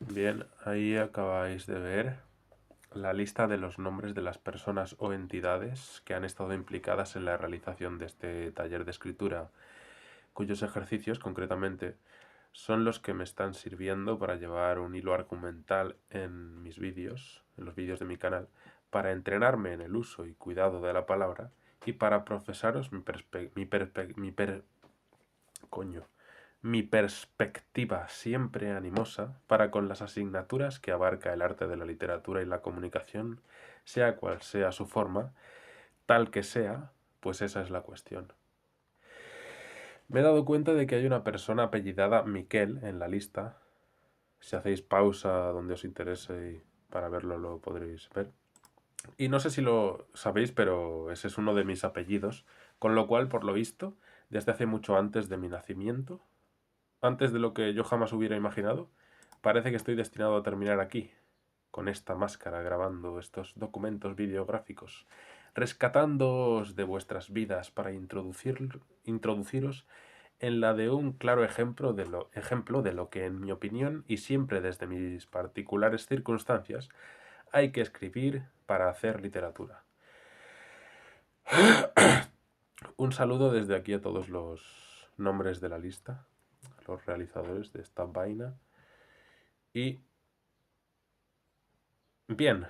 Bien, ahí acabáis de ver la lista de los nombres de las personas o entidades que han estado implicadas en la realización de este taller de escritura, cuyos ejercicios concretamente son los que me están sirviendo para llevar un hilo argumental en mis vídeos, en los vídeos de mi canal, para entrenarme en el uso y cuidado de la palabra y para profesaros mi perspectiva siempre animosa para con las asignaturas que abarca el arte de la literatura y la comunicación, sea cual sea su forma, tal que sea, pues esa es la cuestión. Me he dado cuenta de que hay una persona apellidada Miquel en la lista. Si hacéis pausa donde os interese y para verlo lo podréis ver. Y no sé si lo sabéis, pero ese es uno de mis apellidos, con lo cual, por lo visto, desde hace mucho antes de mi nacimiento, antes de lo que yo jamás hubiera imaginado, parece que estoy destinado a terminar aquí, con esta máscara, grabando estos documentos videográficos, rescatándoos de vuestras vidas para introduciros en la de un claro ejemplo de lo que, en mi opinión, y siempre desde mis particulares circunstancias, hay que escribir para hacer literatura. Un saludo desde aquí a todos los nombres de la lista, los realizadores de esta vaina. Y bien,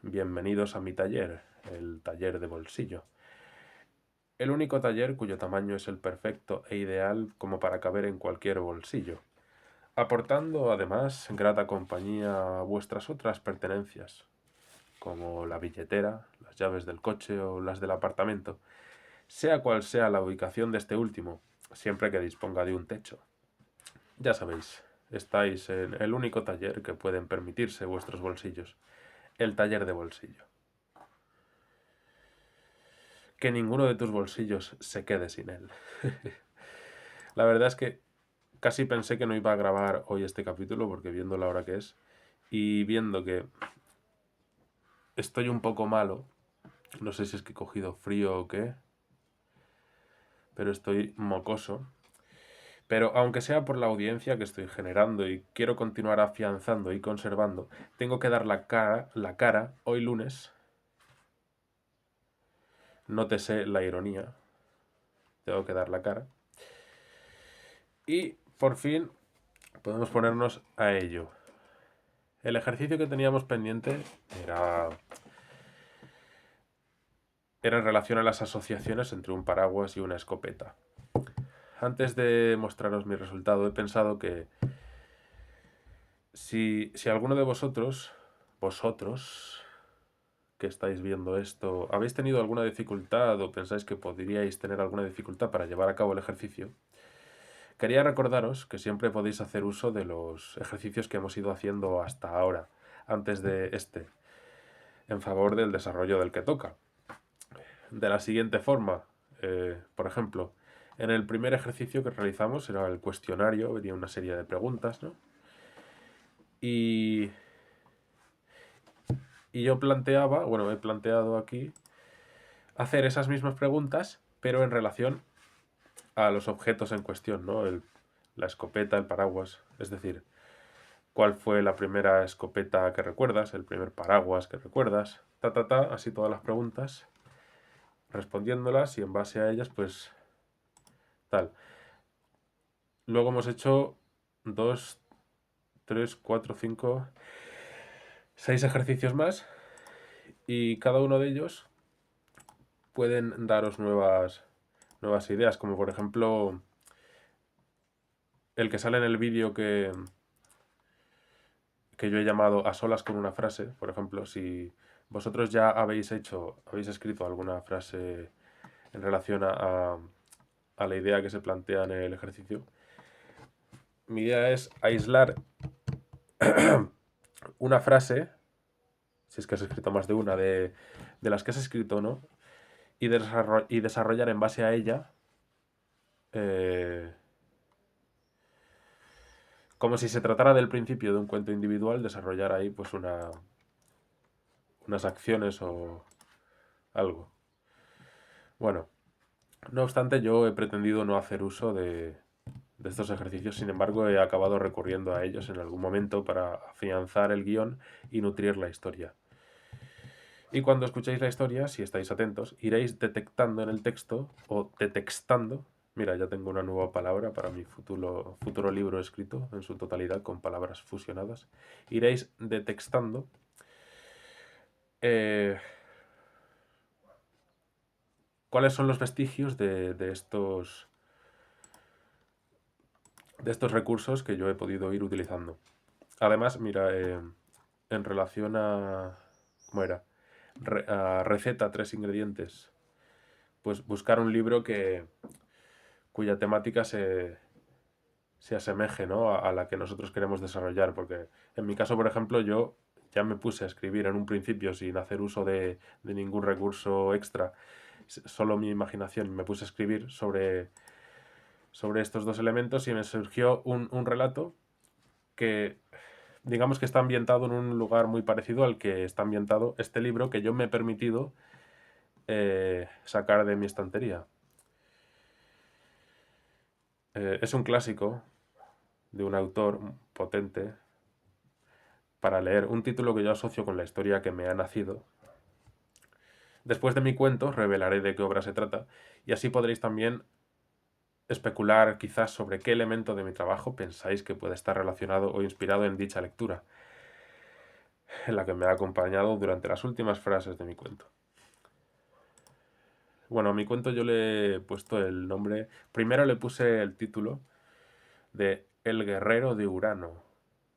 bienvenidos a mi taller, el taller de bolsillo. El único taller cuyo tamaño es el perfecto e ideal como para caber en cualquier bolsillo, aportando además grata compañía a vuestras otras pertenencias, como la billetera, las llaves del coche o las del apartamento, sea cual sea la ubicación de este último, siempre que disponga de un techo. Ya sabéis, estáis en el único taller que pueden permitirse vuestros bolsillos, el taller de bolsillo. Que ninguno de tus bolsillos se quede sin él. La verdad es que casi pensé que no iba a grabar hoy este capítulo porque viendo la hora que es y viendo que estoy un poco malo, no sé si es que he cogido frío o qué, pero estoy mocoso. Pero aunque sea por la audiencia que estoy generando y quiero continuar afianzando y conservando, tengo que dar la cara hoy lunes. Nótese la ironía. Tengo que dar la cara. Y por fin podemos ponernos a ello. El ejercicio que teníamos pendiente era en relación a las asociaciones entre un paraguas y una escopeta. Antes de mostraros mi resultado, he pensado que si alguno de vosotros que estáis viendo esto, habéis tenido alguna dificultad o pensáis que podríais tener alguna dificultad para llevar a cabo el ejercicio, quería recordaros que siempre podéis hacer uso de los ejercicios que hemos ido haciendo hasta ahora, antes de este, en favor del desarrollo del que toca. De la siguiente forma, por ejemplo, en el primer ejercicio que realizamos era el cuestionario, venía una serie de preguntas, ¿no? Y, y yo planteaba, bueno, he planteado aquí hacer esas mismas preguntas, pero en relación a los objetos en cuestión, ¿no? La escopeta, el paraguas, es decir, cuál fue la primera escopeta que recuerdas, el primer paraguas que recuerdas, así todas las preguntas, respondiéndolas y en base a ellas, pues tal. Luego hemos hecho 2, 3, 4, 5, 6 ejercicios más y cada uno de ellos pueden daros nuevas ideas, como por ejemplo el que sale en el vídeo que yo he llamado a solas con una frase. Por ejemplo, si vosotros ya habéis escrito alguna frase en relación a la idea que se plantea en el ejercicio, mi idea es aislar una frase, si es que has escrito más de una, de las que has escrito, ¿no? Y desarrollar en base a ella, eh, como si se tratara del principio de un cuento individual, desarrollar ahí pues unas acciones o algo. Bueno, no obstante, yo he pretendido no hacer uso de de estos ejercicios. Sin embargo, he acabado recurriendo a ellos en algún momento para afianzar el guión y nutrir la historia. Y cuando escuchéis la historia, si estáis atentos, iréis detectando en el texto, o detextando, mira, ya tengo una nueva palabra para mi futuro libro escrito en su totalidad con palabras fusionadas, iréis detextando cuáles son los vestigios de estos recursos que yo he podido ir utilizando. Además, mira, en relación a... ¿Cómo era? A receta, 3 ingredientes. Pues buscar un libro cuya temática se asemeje, ¿no? a la que nosotros queremos desarrollar. Porque en mi caso, por ejemplo, yo ya me puse a escribir en un principio sin hacer uso de ningún recurso extra, solo mi imaginación. Me puse a escribir sobre estos dos elementos y me surgió un relato que digamos que está ambientado en un lugar muy parecido al que está ambientado este libro que yo me he permitido sacar de mi estantería. Es un clásico de un autor potente para leer, un título que yo asocio con la historia que me ha nacido. Después de mi cuento revelaré de qué obra se trata y así podréis también especular quizás sobre qué elemento de mi trabajo pensáis que puede estar relacionado o inspirado en dicha lectura, en la que me ha acompañado durante las últimas frases de mi cuento. Bueno, a mi cuento yo le he puesto el nombre, primero le puse el título de El guerrero de Urano,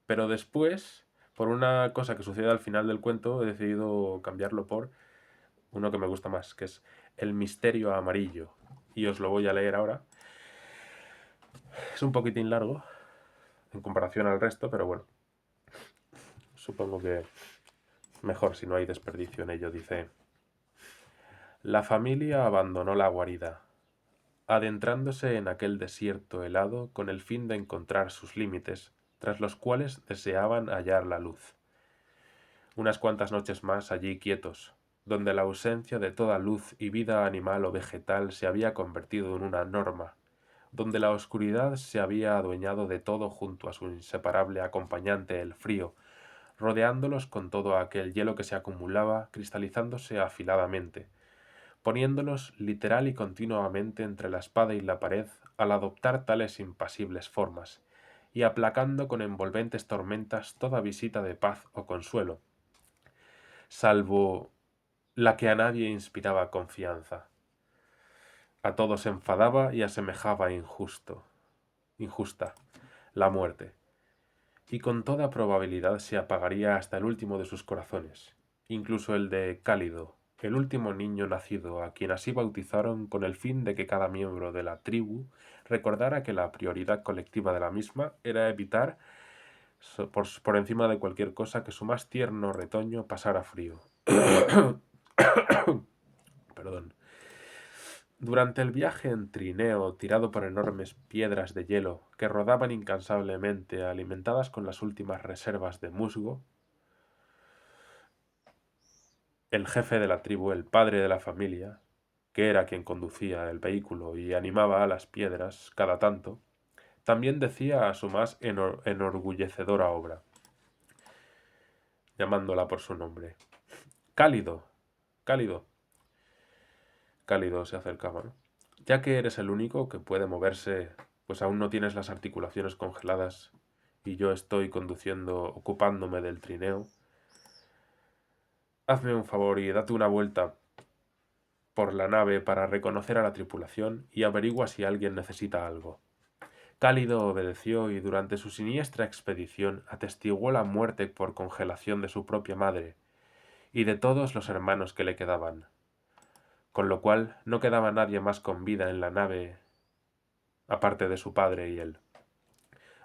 pero después, por una cosa que sucede al final del cuento, he decidido cambiarlo por uno que me gusta más, que es El misterio amarillo, y os lo voy a leer ahora. Es un poquitín largo en comparación al resto, pero bueno, supongo que mejor si no hay desperdicio en ello. Dice: la familia abandonó la guarida, adentrándose en aquel desierto helado con el fin de encontrar sus límites, tras los cuales deseaban hallar la luz. Unas cuantas noches más allí quietos, donde la ausencia de toda luz y vida animal o vegetal se había convertido en una norma, donde la oscuridad se había adueñado de todo junto a su inseparable acompañante el frío, rodeándolos con todo aquel hielo que se acumulaba, cristalizándose afiladamente, poniéndolos literal y continuamente entre la espada y la pared al adoptar tales impasibles formas, y aplacando con envolventes tormentas toda visita de paz o consuelo, salvo la que a nadie inspiraba confianza. A todos enfadaba y asemejaba injusta, la muerte, y con toda probabilidad se apagaría hasta el último de sus corazones, incluso el de Cálido, el último niño nacido, a quien así bautizaron con el fin de que cada miembro de la tribu recordara que la prioridad colectiva de la misma era evitar, por encima de cualquier cosa, que su más tierno retoño pasara frío. Perdón. Durante el viaje en trineo, tirado por enormes piedras de hielo que rodaban incansablemente, alimentadas con las últimas reservas de musgo, el jefe de la tribu, el padre de la familia, que era quien conducía el vehículo y animaba a las piedras cada tanto, también decía a su más enorgullecedora obra, llamándola por su nombre: Cálido, cálido. Cálido se acercaba, ¿no? Ya que eres el único que puede moverse, pues aún no tienes las articulaciones congeladas y yo estoy ocupándome del trineo, hazme un favor y date una vuelta por la nave para reconocer a la tripulación y averigua si alguien necesita algo. Cálido obedeció y durante su siniestra expedición atestiguó la muerte por congelación de su propia madre y de todos los hermanos que le quedaban, con lo cual no quedaba nadie más con vida en la nave aparte de su padre y él.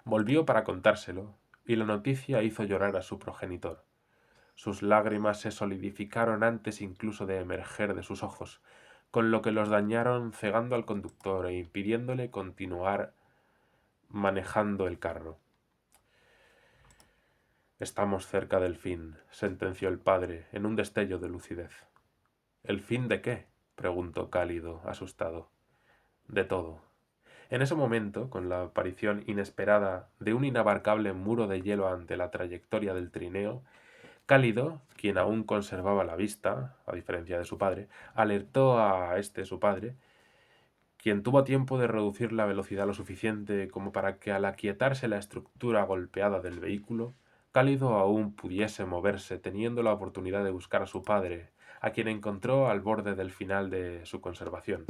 Volvió para contárselo, y la noticia hizo llorar a su progenitor. Sus lágrimas se solidificaron antes incluso de emerger de sus ojos, con lo que los dañaron cegando al conductor e impidiéndole continuar manejando el carro. Estamos cerca del fin, sentenció el padre, en un destello de lucidez. ¿El fin de qué?, preguntó Cálido, asustado. De todo. En ese momento, con la aparición inesperada de un inabarcable muro de hielo ante la trayectoria del trineo, Cálido, quien aún conservaba la vista, a diferencia de su padre, alertó a su padre, quien tuvo tiempo de reducir la velocidad lo suficiente como para que al aquietarse la estructura golpeada del vehículo, Cálido aún pudiese moverse, teniendo la oportunidad de buscar a su padre, a quien encontró al borde del final de su conservación,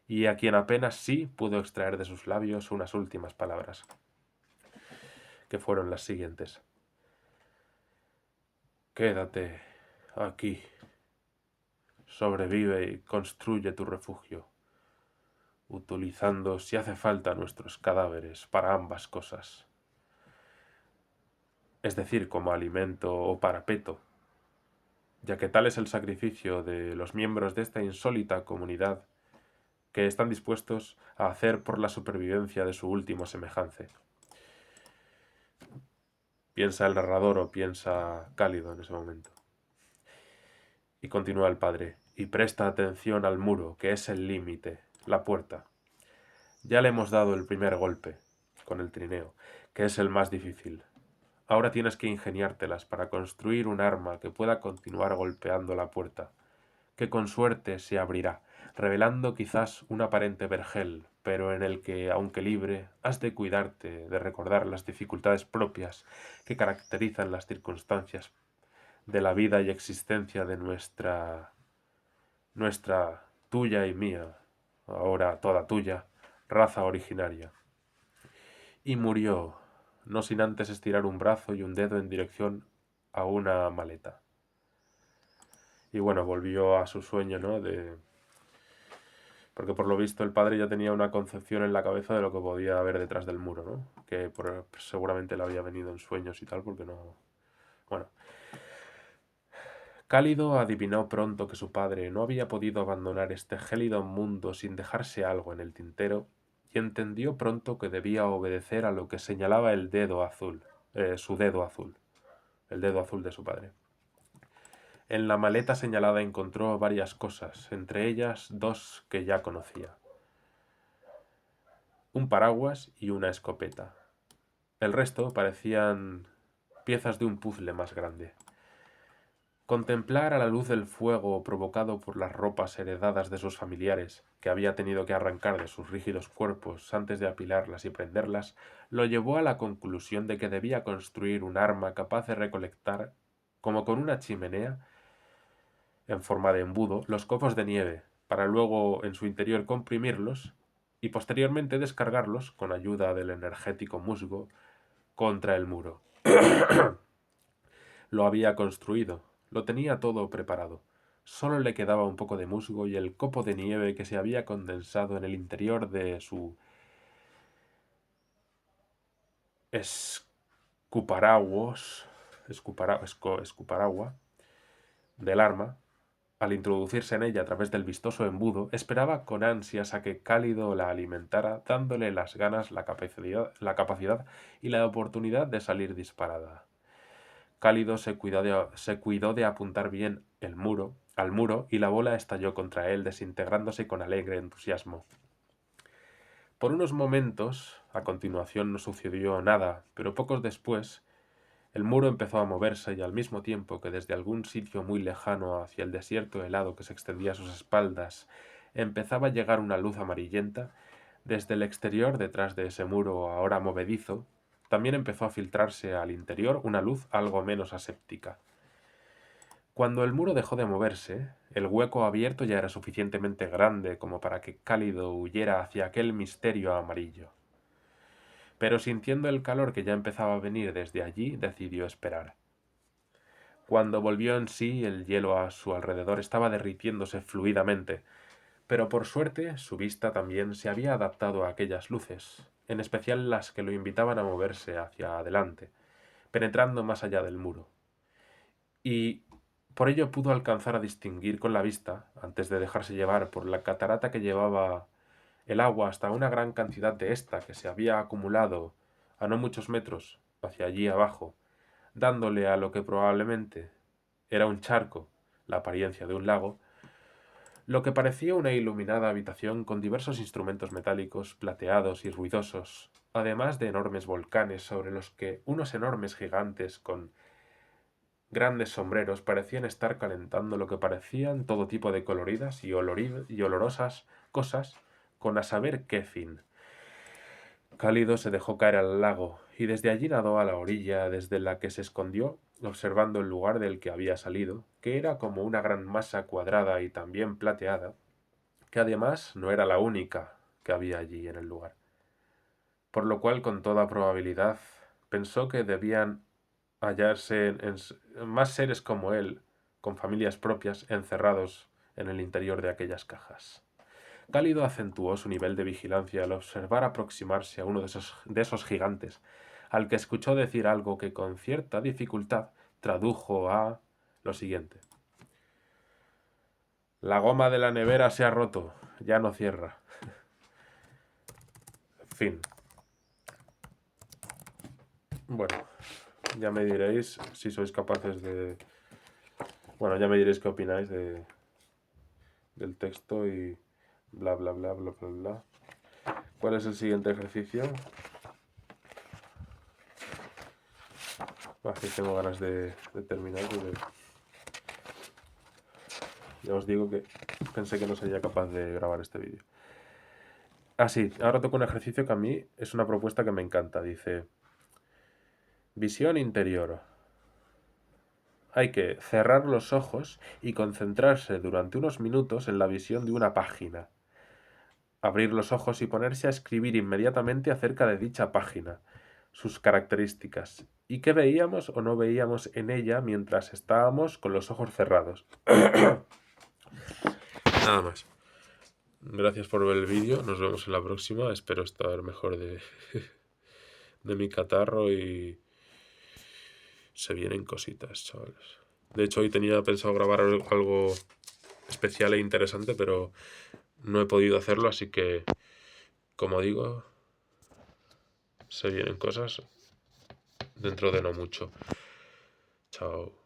y a quien apenas sí pudo extraer de sus labios unas últimas palabras, que fueron las siguientes. Quédate aquí, sobrevive y construye tu refugio, utilizando si hace falta nuestros cadáveres para ambas cosas, es decir, como alimento o parapeto, ya que tal es el sacrificio de los miembros de esta insólita comunidad que están dispuestos a hacer por la supervivencia de su último semejante. Piensa el narrador o piensa Cálido en ese momento. Y continúa el padre, y presta atención al muro, que es el límite, la puerta. Ya le hemos dado el primer golpe, con el trineo, que es el más difícil. Ahora tienes que ingeniártelas para construir un arma que pueda continuar golpeando la puerta, que con suerte se abrirá, revelando quizás un aparente vergel, pero en el que, aunque libre, has de cuidarte de recordar las dificultades propias que caracterizan las circunstancias de la vida y existencia de nuestra, tuya y mía, ahora toda tuya, raza originaria. Y murió, no sin antes estirar un brazo y un dedo en dirección a una maleta. Y bueno, volvió a su sueño, ¿no? Porque por lo visto el padre ya tenía una concepción en la cabeza de lo que podía haber detrás del muro, ¿no? Que seguramente le había venido en sueños y tal, porque no... Bueno. Cálido adivinó pronto que su padre no había podido abandonar este gélido mundo sin dejarse algo en el tintero, y entendió pronto que debía obedecer a lo que señalaba el dedo azul, su dedo azul, el dedo azul de su padre. En la maleta señalada encontró varias cosas, entre ellas dos que ya conocía: un paraguas y una escopeta. El resto parecían piezas de un puzzle más grande. Contemplar a la luz del fuego provocado por las ropas heredadas de sus familiares, que había tenido que arrancar de sus rígidos cuerpos antes de apilarlas y prenderlas, lo llevó a la conclusión de que debía construir un arma capaz de recolectar, como con una chimenea, en forma de embudo, los copos de nieve, para luego en su interior comprimirlos y posteriormente descargarlos, con ayuda del energético musgo, contra el muro. Lo había construido, lo tenía todo preparado. Solo le quedaba un poco de musgo y el copo de nieve que se había condensado en el interior de su escuparagua del arma. Al introducirse en ella a través del vistoso embudo, esperaba con ansias a que Cálido la alimentara, dándole las ganas, la capacidad y la oportunidad de salir disparada. Cálido se cuidó de apuntar bien al muro, y la bola estalló contra él, desintegrándose con alegre entusiasmo. Por unos momentos, a continuación no sucedió nada, pero pocos después, el muro empezó a moverse y al mismo tiempo que desde algún sitio muy lejano hacia el desierto helado que se extendía a sus espaldas empezaba a llegar una luz amarillenta, desde el exterior, detrás de ese muro ahora movedizo, también empezó a filtrarse al interior una luz algo menos aséptica. Cuando el muro dejó de moverse, el hueco abierto ya era suficientemente grande como para que Cálido huyera hacia aquel misterio amarillo. Pero sintiendo el calor que ya empezaba a venir desde allí, decidió esperar. Cuando volvió en sí, el hielo a su alrededor estaba derritiéndose fluidamente, pero por suerte su vista también se había adaptado a aquellas luces, en especial las que lo invitaban a moverse hacia adelante, penetrando más allá del muro. Y por ello pudo alcanzar a distinguir con la vista, antes de dejarse llevar por la catarata que llevaba el agua hasta una gran cantidad de ésta que se había acumulado a no muchos metros hacia allí abajo, dándole a lo que probablemente era un charco, la apariencia de un lago, lo que parecía una iluminada habitación con diversos instrumentos metálicos, plateados y ruidosos, además de enormes volcanes sobre los que unos enormes gigantes con grandes sombreros parecían estar calentando lo que parecían todo tipo de coloridas y olorosas cosas, con a saber qué fin. Cálido se dejó caer al lago, y desde allí nadó a la orilla desde la que se escondió, observando el lugar del que había salido, que era como una gran masa cuadrada y también plateada, que además no era la única que había allí en el lugar. Por lo cual, con toda probabilidad, pensó que debían hallarse más seres como él, con familias propias, encerrados en el interior de aquellas cajas. Cálido acentuó su nivel de vigilancia al observar aproximarse a uno de esos gigantes, al que escuchó decir algo que con cierta dificultad tradujo a lo siguiente. La goma de la nevera se ha roto, ya no cierra. Fin. Bueno, ya me diréis si sois capaces de... Bueno, ya me diréis qué opináis del texto y bla, bla, bla, bla, bla, bla. ¿Cuál es el siguiente ejercicio? Aquí tengo ganas de terminar porque ya os digo que pensé que no sería capaz de grabar este vídeo. Sí, ahora toco un ejercicio que a mí es una propuesta que me encanta. Dice, visión interior. Hay que cerrar los ojos y concentrarse durante unos minutos en la visión de una página. Abrir los ojos y ponerse a escribir inmediatamente acerca de dicha página, sus características, y qué veíamos o no veíamos en ella mientras estábamos con los ojos cerrados. Nada más. Gracias por ver el vídeo, nos vemos en la próxima, espero estar mejor de mi catarro y se vienen cositas, chavales. De hecho, hoy tenía pensado grabar algo especial e interesante, pero no he podido hacerlo, así que, como digo, se vienen cosas dentro de no mucho. Chao.